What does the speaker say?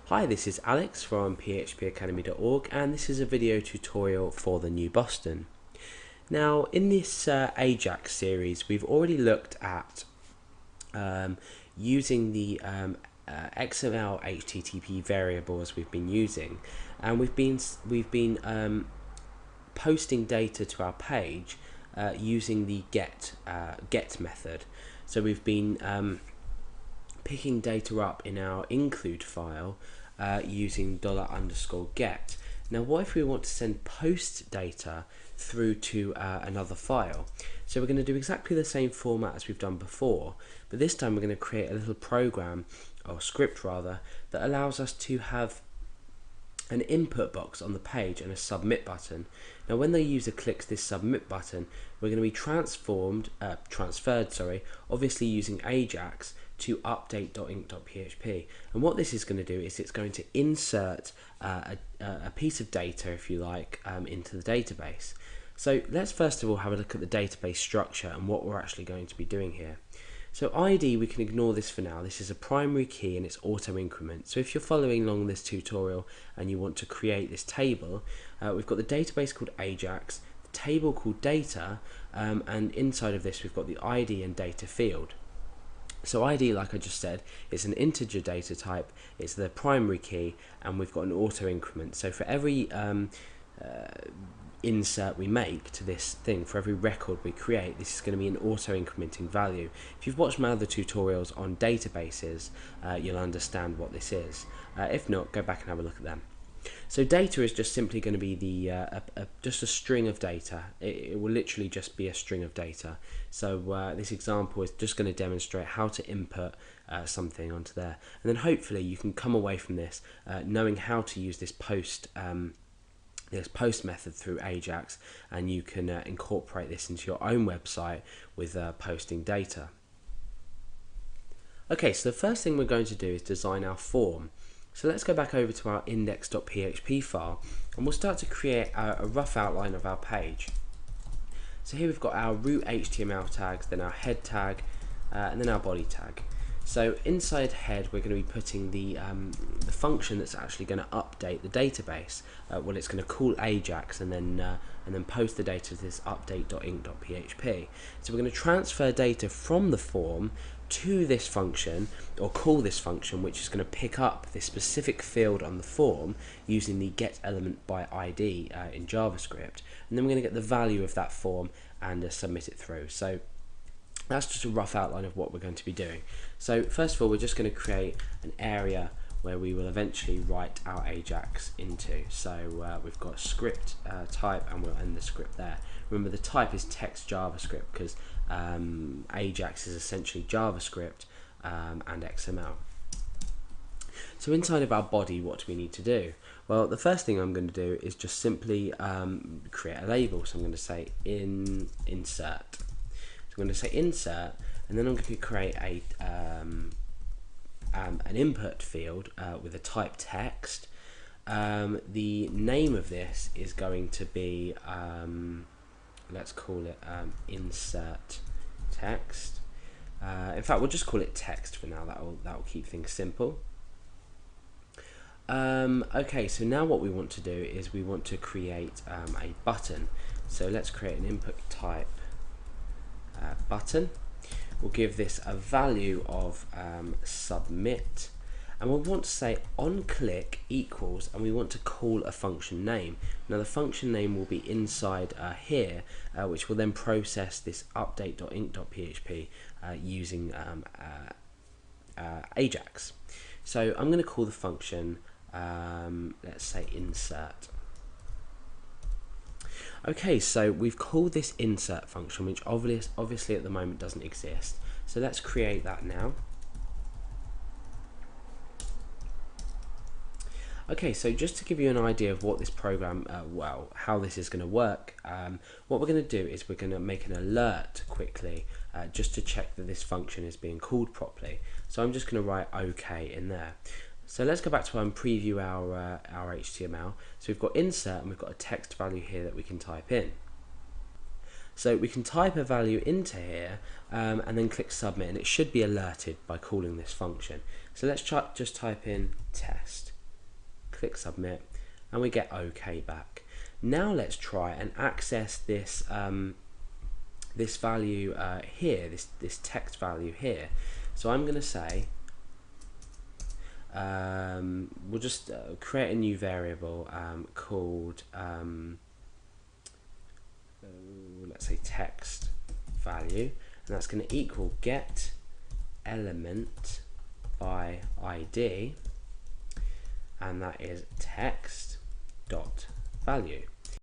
Hi, this is Alex from phpacademy.org, and this is a video tutorial for the new Boston. Now, in this Ajax series, we've already looked at using the XML HTTP variables we've been using, and we've been posting data to our page using the get method. So we've been picking data up in our include file using $_get. Now what if we want to send post data through to another file? So we're going to do exactly the same format as we've done before, but this time we're going to create a little program, or script rather, that allows us to have an input box on the page and a submit button. Now when the user clicks this submit button, we're going to be transferred, obviously using Ajax, to update.inc.php. And what this is going to do is it's going to insert a piece of data, if you like, into the database. So let's first of all have a look at the database structure and what we're actually going to be doing here. So ID, we can ignore this for now. This is a primary key and it's auto increment. So if you're following along this tutorial and you want to create this table, we've got the database called Ajax, the table called data, and inside of this we've got the ID and data field. So ID, like I just said, is an integer data type, it's the primary key, and we've got an auto increment. So for every insert we make to this thing, for every record we create, this is going to be an auto incrementing value. If you've watched my other tutorials on databases, you'll understand what this is. If not, go back and have a look at them. So data is just simply going to be the just a string of data. It will literally just be a string of data. So this example is just going to demonstrate how to input something onto there, and then hopefully you can come away from this knowing how to use this post method through Ajax, and you can incorporate this into your own website with posting data. Okay, so the first thing we're going to do is design our form. So let's go back over to our index.php file and we'll start to create a rough outline of our page. So here we've got our root HTML tags, then our head tag, and then our body tag. So inside head we're going to be putting the function that's actually going to update the database. Well, it's going to call Ajax and then post the data to this update.inc.php. So we're going to transfer data from the form to this function, or call this function, which is going to pick up this specific field on the form using the get element by ID in JavaScript, and then we're going to get the value of that form and submit it through. So that's just a rough outline of what we're going to be doing. So first of all, we're just going to create an area where we will eventually write our Ajax into. So we've got script type, and we'll end the script there. Remember, the type is text JavaScript because Ajax is essentially JavaScript and XML. So inside of our body, what do we need to do? Well, the first thing I'm going to do is just simply create a label. So I'm going to say insert. So I'm going to say insert, and then I'm going to create an input field with a type text. The name of this is going to be let's call it insert text. In fact, we'll just call it text for now. That'll keep things simple. Okay, so now what we want to do is we want to create a button. So let's create an input type button. We'll give this a value of submit, and we'll want to say on click equals, and we want to call a function name. Now the function name will be inside here, which will then process this update.inc.php using Ajax. So I'm going to call the function, let's say insert. Okay, so we've called this insert function, which obviously at the moment doesn't exist. So let's create that now. Okay, so just to give you an idea of what this program, how this is going to work, what we're going to do is we're going to make an alert quickly just to check that this function is being called properly. So I'm just going to write OK in there. So let's go back to and preview our HTML. So we've got insert and we've got a text value here that we can type in. So we can type a value into here and then click submit, and it should be alerted by calling this function. So let's just type in test. click submit, and we get OK back. Now let's try and access this this value here, this text value here. So I'm going to say we'll just create a new variable called let's say text value, and that's going to equal get element by ID, and that is text dot value.